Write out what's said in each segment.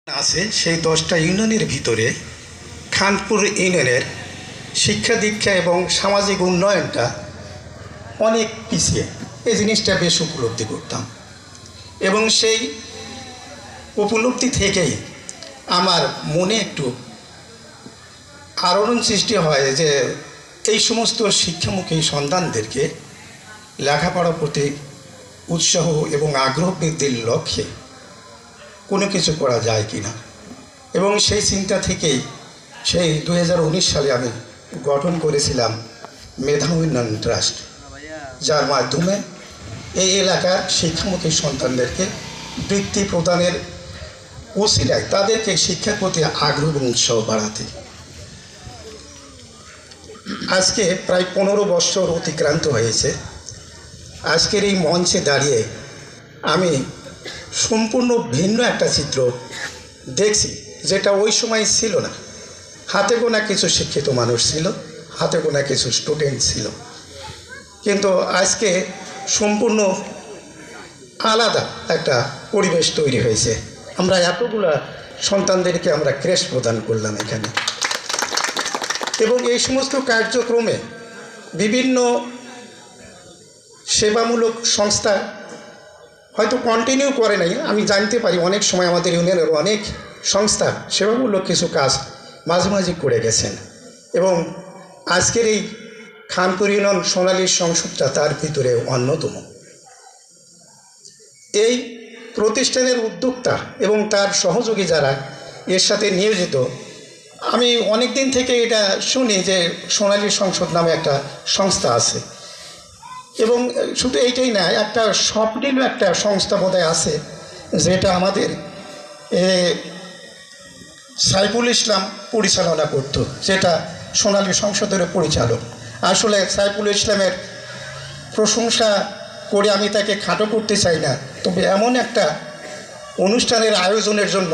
আছে সেই 10টা ইউনিয়নের ভিতরে খানপুর ইউনিয়নের শিক্ষা দীক্ষা এবং সামাজিক উন্নয়নটা অনেক পিছিয়ে। এই জিনিসটা বেশ উপলব্ধি করতাম এবং সেই উপলব্ধি থেকেই আমার মনে একটু আলোড়ন সৃষ্টি হয় যে এই সমস্ত শিক্ষামুখী সন্তানদেরকে লেখাপড়ার প্রতি উৎসাহ এবং আগ্রহ বৃদ্ধির লক্ষ্যে কোনো কিছু করা যায় কি না। এবং সেই চিন্তা থেকেই সেই 2019 সালে আমি গঠন করেছিলাম মেধা উন্নয়ন ট্রাস্ট, যার মাধ্যমে এই এলাকার শিক্ষামুখী সন্তানদেরকে বৃত্তি প্রদানের ওসিলায় তাদেরকে শিক্ষার প্রতি আগ্রহ এবং উৎসাহ বাড়াতে। আজকে প্রায় 15 বছর অতিক্রান্ত হয়েছে। আজকের এই মঞ্চে দাঁড়িয়ে আমি সম্পূর্ণ ভিন্ন একটা চিত্র দেখছি, যেটা ওই সময় ছিল না। হাতে গোনা কিছু শিক্ষিত মানুষ ছিল, হাতে গোনা কিছু স্টুডেন্ট ছিল, কিন্তু আজকে সম্পূর্ণ আলাদা একটা পরিবেশ তৈরি হয়েছে। আমরা এতগুলা সন্তানদেরকে আমরা ক্রেশ প্রদান করলাম এখানে, এবং এই সমস্ত কার্যক্রমে বিভিন্ন সেবামূলক সংস্থা হয়তো কন্টিনিউ করে নাই, আমি জানতে পারি অনেক সময় আমাদের ইউনিয়নের অনেক সংস্থা সেবামূলক কিছু কাজ মাঝে মাঝে করে গেছেন, এবং আজকের এই খানপুর ইউনিয়ন সোনালী সংসদটা তার ভিতরে অন্যতম। এই প্রতিষ্ঠানের উদ্যোক্তা এবং তার সহযোগী যারা এর সাথে নিয়োজিত, আমি অনেক দিন থেকে এটা শুনি যে সোনালী সংসদ নামে একটা সংস্থা আছে, এবং শুধু এইটাই না, একটা স্বপ্নিলও একটা সংস্থা বোধহয় আছে যেটা আমাদের সাইফুল ইসলাম পরিচালনা করত, যেটা সোনালী সংসদের পরিচালক। আসলে সাইফুল ইসলামের প্রশংসা করে আমি তাকে খাটো করতে চাই না, তবে এমন একটা অনুষ্ঠানের আয়োজনের জন্য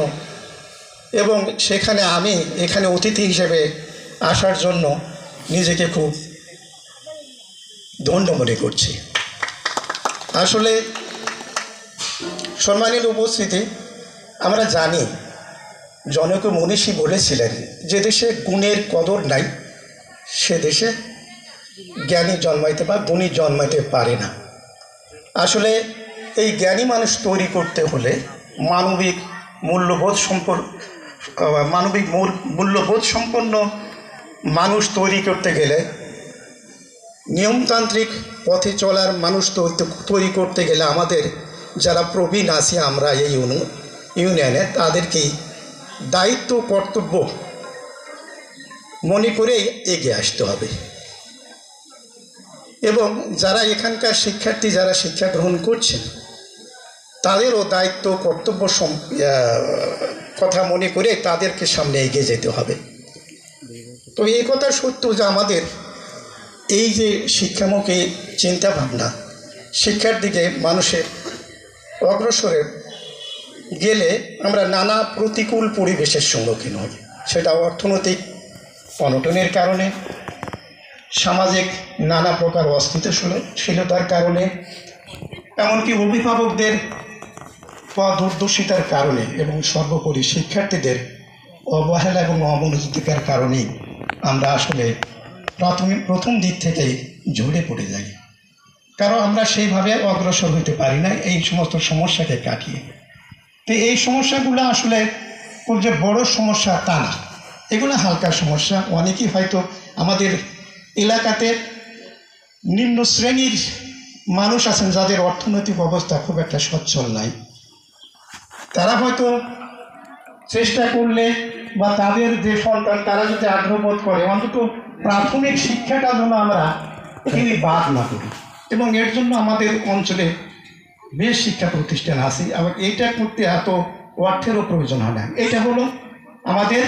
এবং সেখানে আমি এখানে অতিথি হিসেবে আসার জন্য নিজেকে খুব ধন্য মনে করছি। আসলে সম্মানিত উপস্থিতি, আমরা জানি জনক মনীষী বলেছিলেন যে দেশে গুণের কদর নাই সে দেশে জ্ঞানী জন্মাইতে বা গুণী জন্মাইতে পারে না। আসলে এই জ্ঞানী মানুষ তৈরি করতে হলে মানবিক মূল্যবোধ সম্পন্ন মানুষ তৈরি করতে গেলে, নিয়মতান্ত্রিক পথে চলার মানুষ তৈরি করতে গেলে আমাদের যারা প্রবীণ আছি আমরা এই ইউনিয়নে, তাদেরকেই দায়িত্ব কর্তব্য মনে করেই এগিয়ে আসতে হবে। এবং যারা এখানকার শিক্ষার্থী যারা শিক্ষা গ্রহণ করছেন তাদেরও দায়িত্ব কর্তব্য কথা মনে করে তাদেরকে সামনে এগিয়ে যেতে হবে। তো এই কথা সত্য যে আমাদের এই যে শিক্ষামুখী চিন্তাভাবনা, শিক্ষার দিকে মানুষের অগ্রসরে গেলে আমরা নানা প্রতিকূল পরিবেশের সম্মুখীন হই। সেটা অর্থনৈতিক অনটনের কারণে, সামাজিক নানা প্রকার অস্থিতিশীলতার কারণে, এমনকি অভিভাবকদের দূরদর্শিতার কারণে, এবং সর্বোপরি শিক্ষার্থীদের অবহেলা এবং অমনোযোগিতার কারণেই আমরা আসলে প্রথম দিক থেকেই ঝরে পড়ে যাই, কারণ আমরা সেইভাবে অগ্রসর হতে পারি না এই সমস্ত সমস্যাকে কাটিয়ে। তো এই সমস্যাগুলো আসলে খুব যে বড় সমস্যা তা না, এগুলো হালকা সমস্যা। অনেকেই হয়তো আমাদের এলাকাতে নিম্ন শ্রেণীর মানুষ আছেন যাদের অর্থনৈতিক অবস্থা খুব একটা সচ্ছল নাই, তারা হয়তো চেষ্টা করলে বা তাদের যে সন্তান তারা যদি আগ্রহ বোধ করে, অন্তত প্রাথমিক শিক্ষাটা যেন আমরা এখানে বাদ না করি। এবং এর জন্য আমাদের অঞ্চলে বেশ শিক্ষা প্রতিষ্ঠান আছে, আবার এইটা করতে এত অর্থেরও প্রয়োজন হয় না। এটা হলো আমাদের